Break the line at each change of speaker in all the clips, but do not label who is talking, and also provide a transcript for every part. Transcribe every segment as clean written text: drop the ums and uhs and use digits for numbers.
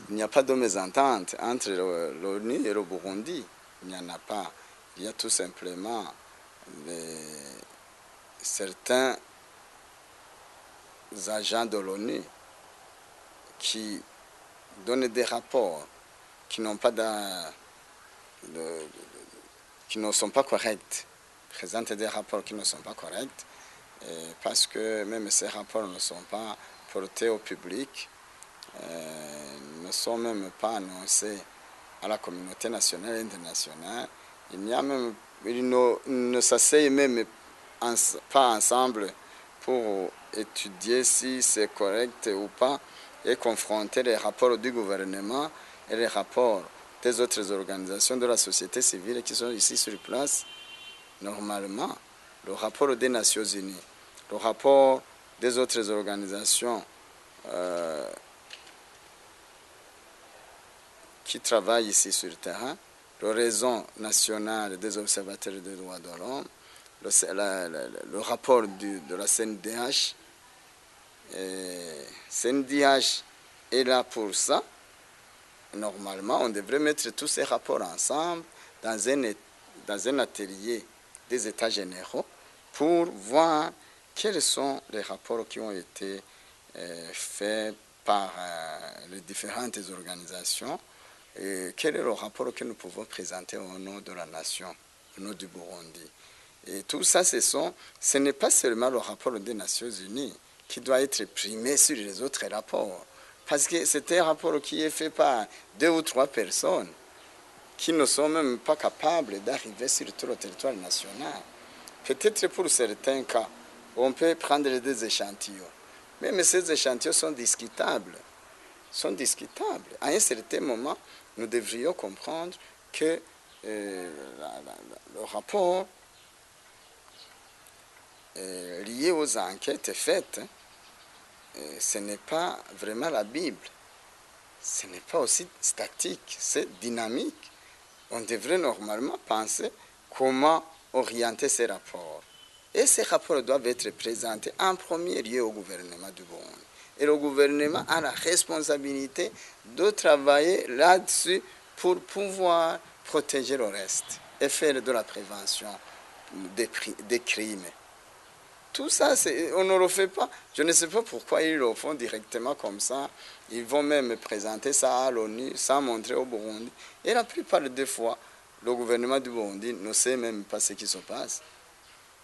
Il n'y a pas de mésentente entre l'ONU et le Burundi. Il n'y en a pas. Il y a tout simplement certains agents de l'ONU qui donnent des rapports qui n'ont pas qui ne sont pas corrects, présentent des rapports qui ne sont pas corrects, parce que même ces rapports ne sont pas portés au public, ne sont même pas annoncés à la communauté nationale et internationale. Ils ne s'asseyent même pas ensemble pour étudier si c'est correct ou pas et confronter les rapports du gouvernement et les rapports des autres organisations de la société civile qui sont ici sur place. Normalement, le rapport des Nations Unies, le rapport des autres organisations qui travaillent ici sur le terrain, le réseau national des observateurs des droits de l'homme, le rapport de la CNDH. CNDH est là pour ça. Normalement, on devrait mettre tous ces rapports ensemble dans un atelier des États généraux pour voir quels sont les rapports qui ont été faits par les différentes organisations et quel est le rapport que nous pouvons présenter au nom de la nation, au nom du Burundi. Et tout ça, ce n'est pas seulement le rapport des Nations Unies qui doit être primé sur les autres rapports. Parce que c'est un rapport qui est fait par 2 ou 3 personnes qui ne sont même pas capables d'arriver sur tout le territoire national. Peut-être pour certains cas, on peut prendre des échantillons. Mais ces échantillons sont discutables. À un certain moment, nous devrions comprendre que le rapport lié aux enquêtes faites, ce n'est pas vraiment la Bible. Ce n'est pas aussi statique, c'est dynamique. On devrait normalement penser comment orienter ces rapports. Et ces rapports doivent être présentés en premier lieu au gouvernement du Burundi. Et le gouvernement a la responsabilité de travailler là-dessus pour pouvoir protéger le reste et faire de la prévention des crimes. Tout ça, on ne le fait pas. Je ne sais pas pourquoi ils le font directement comme ça. Ils vont même présenter ça à l'ONU sans montrer au Burundi. Et la plupart des fois, le gouvernement du Burundi ne sait même pas ce qui se passe.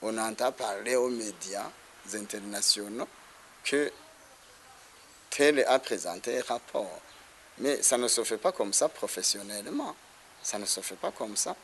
On entend parler aux médias internationaux que tel a présenté un rapport. Mais ça ne se fait pas comme ça professionnellement. Ça ne se fait pas comme ça.